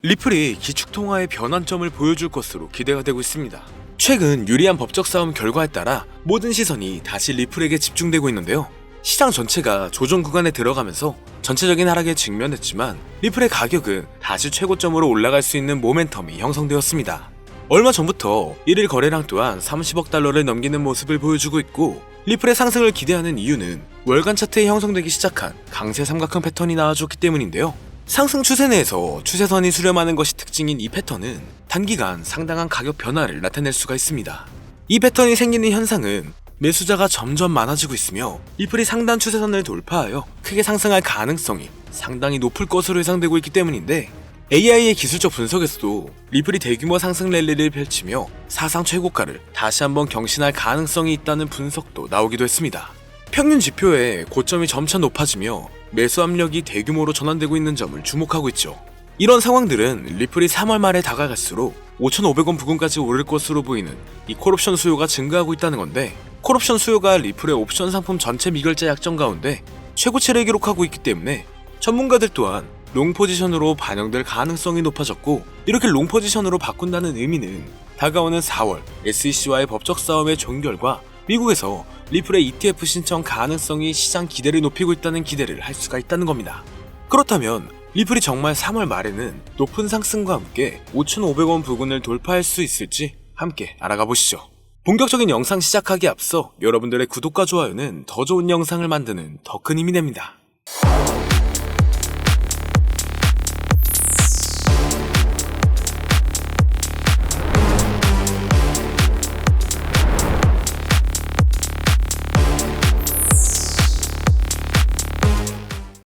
리플이 기축통화의 변환점을 보여줄 것으로 기대가 되고 있습니다. 최근 유리한 법적 싸움 결과에 따라 모든 시선이 다시 리플에게 집중되고 있는데요. 시장 전체가 조정 구간에 들어가면서 전체적인 하락에 직면했지만 리플의 가격은 다시 최고점으로 올라갈 수 있는 모멘텀이 형성되었습니다. 얼마 전부터 1일 거래량 또한 30억 달러를 넘기는 모습을 보여주고 있고, 리플의 상승을 기대하는 이유는 월간 차트에 형성되기 시작한 강세 삼각형 패턴이 나와줬기 때문인데요. 상승 추세 내에서 추세선이 수렴하는 것이 특징인 이 패턴은 단기간 상당한 가격 변화를 나타낼 수가 있습니다. 이 패턴이 생기는 현상은 매수자가 점점 많아지고 있으며 리플이 상단 추세선을 돌파하여 크게 상승할 가능성이 상당히 높을 것으로 예상되고 있기 때문인데, AI의 기술적 분석에서도 리플이 대규모 상승 랠리를 펼치며 사상 최고가를 다시 한번 경신할 가능성이 있다는 분석도 나오기도 했습니다. 평균 지표의 고점이 점차 높아지며 매수 압력이 대규모로 전환되고 있는 점을 주목하고 있죠. 이런 상황들은 리플이 3월 말에 다가갈수록 5,500원 부근까지 오를 것으로 보이는 이 콜옵션 수요가 증가하고 있다는 건데, 콜옵션 수요가 리플의 옵션 상품 전체 미결제 약정 가운데 최고치를 기록하고 있기 때문에 전문가들 또한 롱 포지션으로 반영될 가능성이 높아졌고, 이렇게 롱 포지션으로 바꾼다는 의미는 다가오는 4월 SEC와의 법적 싸움의 종결과 미국에서 리플의 ETF 신청 가능성이 시장 기대를 높이고 있다는 기대를 할 수가 있다는 겁니다. 그렇다면 리플이 정말 3월 말에는 높은 상승과 함께 5,500원 부근을 돌파할 수 있을지 함께 알아가 보시죠. 본격적인 영상 시작하기에 앞서 여러분들의 구독과 좋아요는 더 좋은 영상을 만드는 더 큰 힘이 됩니다.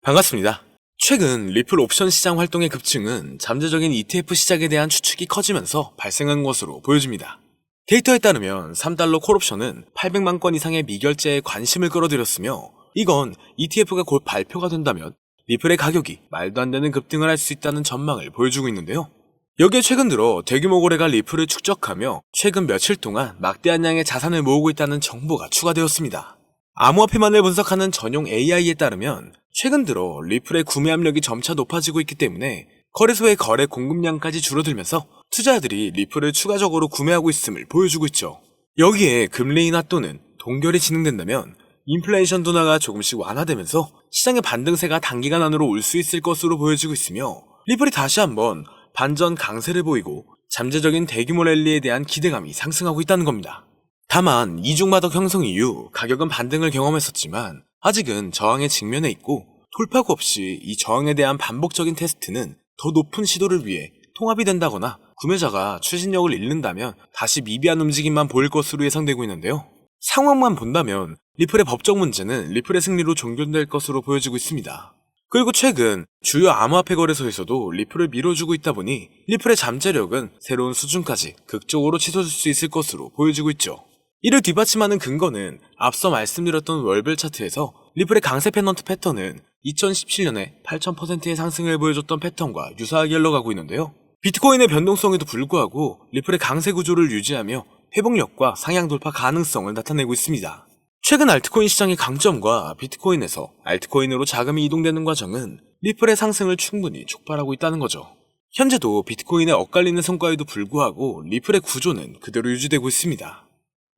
반갑습니다. 최근 리플 옵션 시장 활동의 급증은 잠재적인 ETF 시장에 대한 추측이 커지면서 발생한 것으로 보여집니다. 데이터에 따르면 3달러 콜옵션은 800만 건 이상의 미결제에 관심을 끌어들였으며, 이건 ETF가 곧 발표가 된다면 리플의 가격이 말도 안 되는 급등을 할 수 있다는 전망을 보여주고 있는데요. 여기에 최근 들어 대규모 거래가 리플을 축적하며 최근 며칠 동안 막대한 양의 자산을 모으고 있다는 정보가 추가되었습니다. 암호화폐만을 분석하는 전용 AI에 따르면 최근 들어 리플의 구매 압력이 점차 높아지고 있기 때문에 거래소의 거래 공급량까지 줄어들면서 투자자들이 리플을 추가적으로 구매하고 있음을 보여주고 있죠. 여기에 금리 인하 또는 동결이 진행된다면 인플레이션 둔화가 조금씩 완화되면서 시장의 반등세가 단기간 안으로 올 수 있을 것으로 보여지고 있으며, 리플이 다시 한번 반전 강세를 보이고 잠재적인 대규모 랠리에 대한 기대감이 상승하고 있다는 겁니다. 다만 이중마덕 형성 이후 가격은 반등을 경험했었지만 아직은 저항에 직면해 있고, 돌파구 없이 이 저항에 대한 반복적인 테스트는 더 높은 시도를 위해 통합이 된다거나 구매자가 추진력을 잃는다면 다시 미비한 움직임만 보일 것으로 예상되고 있는데요. 상황만 본다면 리플의 법적 문제는 리플의 승리로 종결될 것으로 보여지고 있습니다. 그리고 최근 주요 암호화폐 거래소에서도 리플을 밀어주고 있다 보니 리플의 잠재력은 새로운 수준까지 극적으로 치솟을 수 있을 것으로 보여지고 있죠. 이를 뒷받침하는 근거는 앞서 말씀드렸던 월별 차트에서 리플의 강세 페넌트 패턴은 2017년에 8,000%의 상승을 보여줬던 패턴과 유사하게 흘러가고 있는데요. 비트코인의 변동성에도 불구하고 리플의 강세 구조를 유지하며 회복력과 상향 돌파 가능성을 나타내고 있습니다. 최근 알트코인 시장의 강점과 비트코인에서 알트코인으로 자금이 이동되는 과정은 리플의 상승을 충분히 촉발하고 있다는 거죠. 현재도 비트코인의 엇갈리는 성과에도 불구하고 리플의 구조는 그대로 유지되고 있습니다.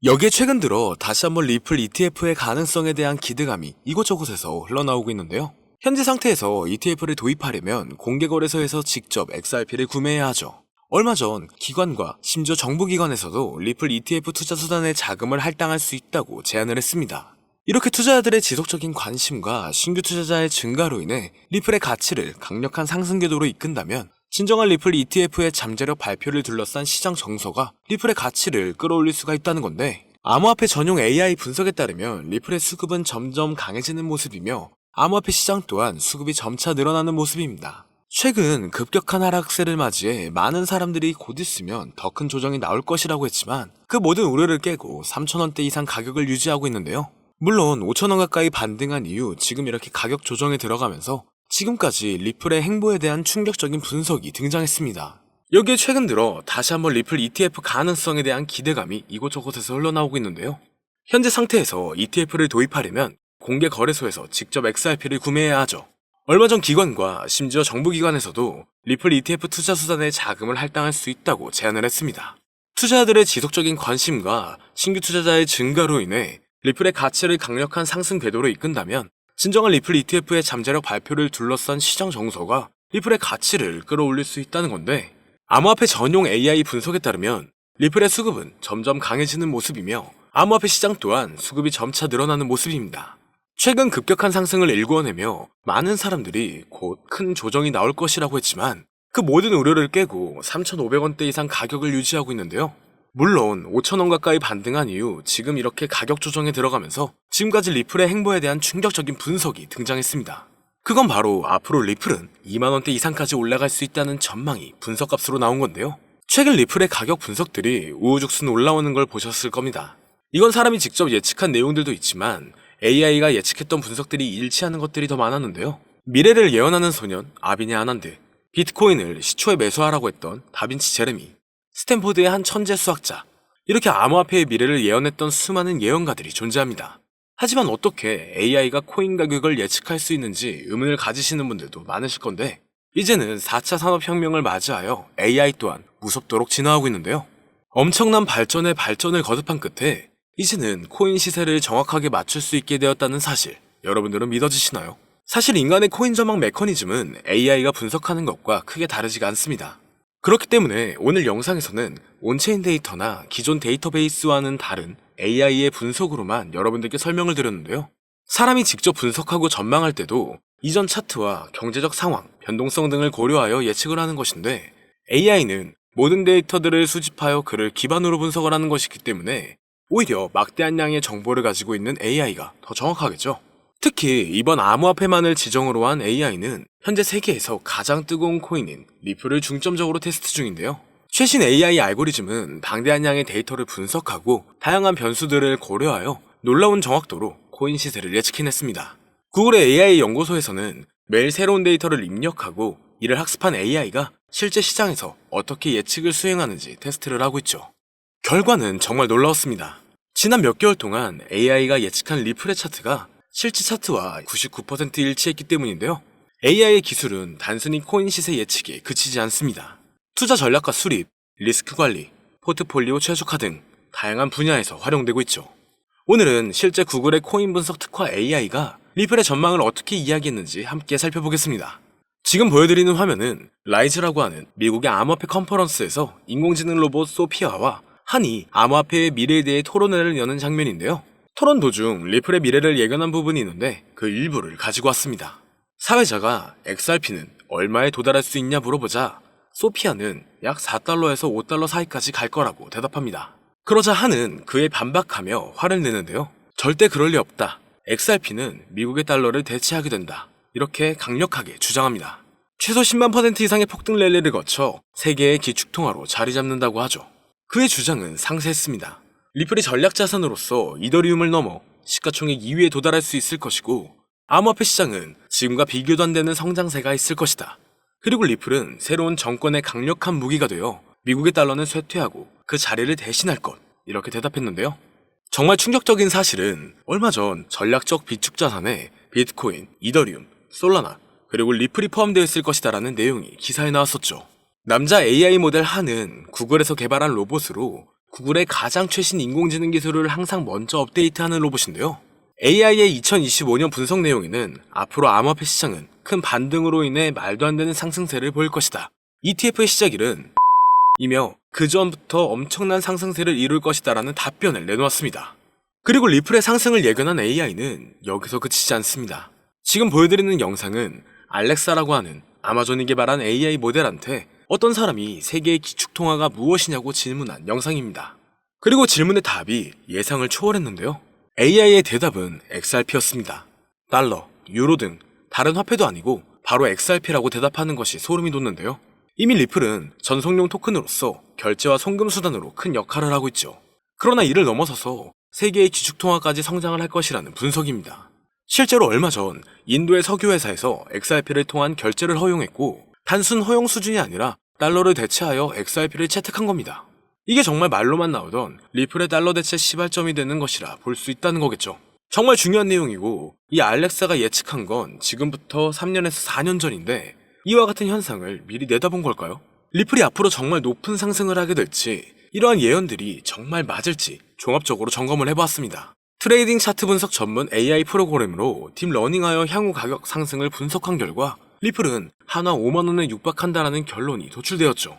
여기에 최근 들어 다시 한번 리플 ETF의 가능성에 대한 기대감이 이곳저곳에서 흘러나오고 있는데요. 현재 상태에서 ETF를 도입하려면 공개거래소에서 직접 XRP를 구매해야 하죠. 얼마 전 기관과 심지어 정부기관에서도 리플 ETF 투자 수단에 자금을 할당할 수 있다고 제안을 했습니다. 이렇게 투자자들의 지속적인 관심과 신규 투자자의 증가로 인해 리플의 가치를 강력한 상승 궤도로 이끈다면 진정한 리플 ETF의 잠재력 발표를 둘러싼 시장 정서가 리플의 가치를 끌어올릴 수가 있다는 건데, 암호화폐 전용 AI 분석에 따르면 리플의 수급은 점점 강해지는 모습이며 암호화폐 시장 또한 수급이 점차 늘어나는 모습입니다. 최근 급격한 하락세를 맞이해 많은 사람들이 곧 있으면 더 큰 조정이 나올 것이라고 했지만 그 모든 우려를 깨고 3,000원대 이상 가격을 유지하고 있는데요. 물론 5,000원 가까이 반등한 이후 지금 이렇게 가격 조정에 들어가면서 지금까지 리플의 행보에 대한 충격적인 분석이 등장했습니다. 여기에 최근 들어 다시 한번 리플 ETF 가능성에 대한 기대감이 이곳저곳에서 흘러나오고 있는데요. 현재 상태에서 ETF를 도입하려면 공개 거래소에서 직접 XRP를 구매해야 하죠. 얼마 전 기관과 심지어 정부기관에서도 리플 ETF 투자 수단에 자금을 할당할 수 있다고 제안을 했습니다. 투자자들의 지속적인 관심과 신규 투자자의 증가로 인해 리플의 가치를 강력한 상승 궤도로 이끈다면 진정한 리플 ETF의 잠재력 발표를 둘러싼 시장 정서가 리플의 가치를 끌어올릴 수 있다는 건데, 암호화폐 전용 AI 분석에 따르면 리플의 수급은 점점 강해지는 모습이며 암호화폐 시장 또한 수급이 점차 늘어나는 모습입니다. 최근 급격한 상승을 일구어내며 많은 사람들이 곧 큰 조정이 나올 것이라고 했지만 그 모든 우려를 깨고 3,500원대 이상 가격을 유지하고 있는데요. 물론 5,000원 가까이 반등한 이후 지금 이렇게 가격 조정에 들어가면서 지금까지 리플의 행보에 대한 충격적인 분석이 등장했습니다. 그건 바로 앞으로 리플은 2만원대 이상까지 올라갈 수 있다는 전망이 분석값으로 나온 건데요. 최근 리플의 가격 분석들이 우후죽순 올라오는 걸 보셨을 겁니다. 이건 사람이 직접 예측한 내용들도 있지만 AI가 예측했던 분석들이 일치하는 것들이 더 많았는데요. 미래를 예언하는 소년 아비네 아난드, 비트코인을 시초에 매수하라고 했던 다빈치 제레미, 스탠포드의 한 천재 수학자, 이렇게 암호화폐의 미래를 예언했던 수많은 예언가들이 존재합니다. 하지만 어떻게 AI가 코인 가격을 예측할 수 있는지 의문을 가지시는 분들도 많으실 건데, 이제는 4차 산업혁명을 맞이하여 AI 또한 무섭도록 진화하고 있는데요. 엄청난 발전에 발전을 거듭한 끝에 이제는 코인 시세를 정확하게 맞출 수 있게 되었다는 사실, 여러분들은 믿어지시나요? 사실 인간의 코인 전망 메커니즘은 AI가 분석하는 것과 크게 다르지가 않습니다. 그렇기 때문에 오늘 영상에서는 온체인 데이터나 기존 데이터베이스와는 다른 AI의 분석으로만 여러분들께 설명을 드렸는데요. 사람이 직접 분석하고 전망할 때도 이전 차트와 경제적 상황, 변동성 등을 고려하여 예측을 하는 것인데, AI는 모든 데이터들을 수집하여 그를 기반으로 분석을 하는 것이기 때문에 오히려 막대한 양의 정보를 가지고 있는 AI가 더 정확하겠죠. 특히 이번 암호화폐만을 지정으로 한 AI는 현재 세계에서 가장 뜨거운 코인인 리플을 중점적으로 테스트 중인데요. 최신 AI 알고리즘은 방대한 양의 데이터를 분석하고 다양한 변수들을 고려하여 놀라운 정확도로 코인 시세를 예측해냈습니다. 구글의 AI 연구소에서는 매일 새로운 데이터를 입력하고 이를 학습한 AI가 실제 시장에서 어떻게 예측을 수행하는지 테스트를 하고 있죠. 결과는 정말 놀라웠습니다. 지난 몇 개월 동안 AI가 예측한 리플의 차트가 실제 차트와 99% 일치했기 때문인데요. AI의 기술은 단순히 코인 시세 예측에 그치지 않습니다. 투자 전략과 수립, 리스크 관리, 포트폴리오 최적화 등 다양한 분야에서 활용되고 있죠. 오늘은 실제 구글의 코인 분석 특화 AI가 리플의 전망을 어떻게 이야기했는지 함께 살펴보겠습니다. 지금 보여드리는 화면은 라이즈라고 하는 미국의 암호화폐 컨퍼런스에서 인공지능 로봇 소피아와 한이 암호화폐의 미래에 대해 토론회를 여는 장면인데요. 토론 도중 리플의 미래를 예견한 부분이 있는데 그 일부를 가지고 왔습니다. 사회자가 XRP는 얼마에 도달할 수 있냐 물어보자 소피아는 약 4달러에서 5달러 사이까지 갈 거라고 대답합니다. 그러자 한은 그에 반박하며 화를 내는데요. 절대 그럴 리 없다. XRP는 미국의 달러를 대체하게 된다. 이렇게 강력하게 주장합니다. 최소 10만% 이상의 폭등 랠리를 거쳐 세계의 기축통화로 자리 잡는다고 하죠. 그의 주장은 상세했습니다. 리플이 전략 자산으로서 이더리움을 넘어 시가총액 2위에 도달할 수 있을 것이고, 암호화폐 시장은 지금과 비교도 안 되는 성장세가 있을 것이다. 그리고 리플은 새로운 정권의 강력한 무기가 되어 미국의 달러는 쇠퇴하고 그 자리를 대신할 것, 이렇게 대답했는데요. 정말 충격적인 사실은 얼마 전 전략적 비축 자산에 비트코인, 이더리움, 솔라나, 그리고 리플이 포함되어 있을 것이다라는 내용이 기사에 나왔었죠. 남자 AI 모델 한은 구글에서 개발한 로봇으로 구글의 가장 최신 인공지능 기술을 항상 먼저 업데이트하는 로봇인데요. AI의 2025년 분석 내용에는 앞으로 암호화폐 시장은 큰 반등으로 인해 말도 안 되는 상승세를 보일 것이다. ETF의 시작일은 이며 그 전부터 엄청난 상승세를 이룰 것이다라는 답변을 내놓았습니다. 그리고 리플의 상승을 예견한 AI는 여기서 그치지 않습니다. 지금 보여드리는 영상은 알렉사라고 하는 아마존이 개발한 AI 모델한테 어떤 사람이 세계의 기축통화가 무엇이냐고 질문한 영상입니다. 그리고 질문의 답이 예상을 초월했는데요. AI의 대답은 XRP였습니다. 달러, 유로 등 다른 화폐도 아니고 바로 XRP라고 대답하는 것이 소름이 돋는데요. 이미 리플은 전송용 토큰으로서 결제와 송금 수단으로 큰 역할을 하고 있죠. 그러나 이를 넘어서서 세계의 기축통화까지 성장을 할 것이라는 분석입니다. 실제로 얼마 전 인도의 석유회사에서 XRP를 통한 결제를 허용했고, 단순 허용 수준이 아니라 달러를 대체하여 XRP를 채택한 겁니다. 이게 정말 말로만 나오던 리플의 달러 대체 시발점이 되는 것이라 볼 수 있다는 거겠죠. 정말 중요한 내용이고, 이 알렉사가 예측한 건 지금부터 3년에서 4년 전인데 이와 같은 현상을 미리 내다본 걸까요? 리플이 앞으로 정말 높은 상승을 하게 될지, 이러한 예언들이 정말 맞을지 종합적으로 점검을 해보았습니다. 트레이딩 차트 분석 전문 AI 프로그램으로 딥러닝하여 향후 가격 상승을 분석한 결과 리플은 한화 5만원에 육박한다라는 결론이 도출되었죠.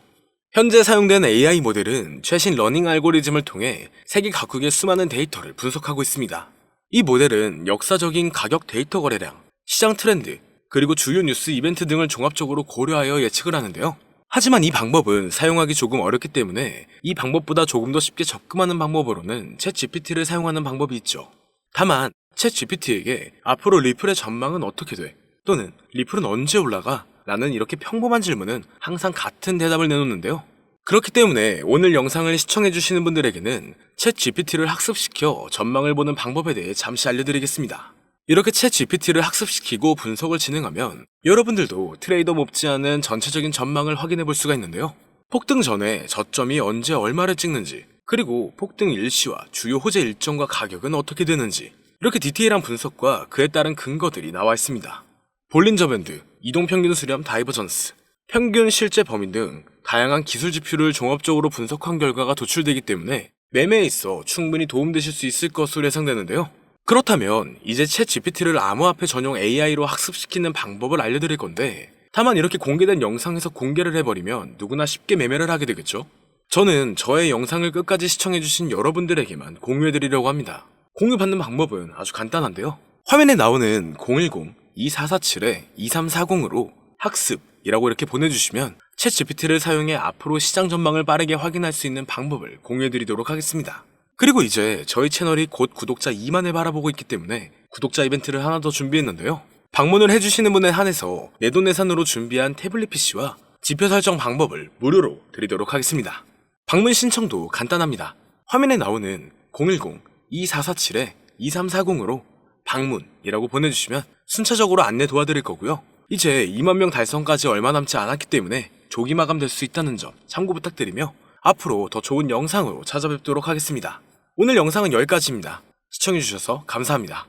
현재 사용된 AI 모델은 최신 러닝 알고리즘을 통해 세계 각국의 수많은 데이터를 분석하고 있습니다. 이 모델은 역사적인 가격 데이터 거래량, 시장 트렌드, 그리고 주요 뉴스 이벤트 등을 종합적으로 고려하여 예측을 하는데요. 하지만 이 방법은 사용하기 조금 어렵기 때문에 이 방법보다 조금 더 쉽게 접근하는 방법으로는 챗GPT를 사용하는 방법이 있죠. 다만 챗GPT에게 앞으로 리플의 전망은 어떻게 돼? 또는 리플은 언제 올라가? 라는 이렇게 평범한 질문은 항상 같은 대답을 내놓는데요. 그렇기 때문에 오늘 영상을 시청해주시는 분들에게는 챗GPT를 학습시켜 전망을 보는 방법에 대해 잠시 알려드리겠습니다. 이렇게 챗GPT를 학습시키고 분석을 진행하면 여러분들도 트레이더 못지않은 전체적인 전망을 확인해 볼 수가 있는데요. 폭등 전에 저점이 언제 얼마를 찍는지, 그리고 폭등 일시와 주요 호재 일정과 가격은 어떻게 되는지, 이렇게 디테일한 분석과 그에 따른 근거들이 나와 있습니다. 볼린저 밴드, 이동평균 수렴 다이버전스, 평균 실제 범위 등 다양한 기술 지표를 종합적으로 분석한 결과가 도출되기 때문에 매매에 있어 충분히 도움되실 수 있을 것으로 예상되는데요. 그렇다면 이제 챗GPT를 암호화폐 전용 AI로 학습시키는 방법을 알려드릴 건데, 다만 이렇게 공개된 영상에서 공개를 해버리면 누구나 쉽게 매매를 하게 되겠죠? 저는 저의 영상을 끝까지 시청해주신 여러분들에게만 공유해드리려고 합니다. 공유받는 방법은 아주 간단한데요. 화면에 나오는 010-2447-2340으로 학습이라고 이렇게 보내주시면 챗GPT를 사용해 앞으로 시장 전망을 빠르게 확인할 수 있는 방법을 공유해드리도록 하겠습니다. 그리고 이제 저희 채널이 곧 구독자 2만을 바라보고 있기 때문에 구독자 이벤트를 하나 더 준비했는데요. 방문을 해주시는 분에 한해서 내돈내산으로 준비한 태블릿 PC와 지표 설정 방법을 무료로 드리도록 하겠습니다. 방문 신청도 간단합니다. 화면에 나오는 010-2447-2340으로 방문이라고 보내주시면 순차적으로 안내 도와드릴 거고요. 이제 2만 명 달성까지 얼마 남지 않았기 때문에 조기 마감될 수 있다는 점 참고 부탁드리며 앞으로 더 좋은 영상으로 찾아뵙도록 하겠습니다. 오늘 영상은 여기까지입니다. 시청해주셔서 감사합니다.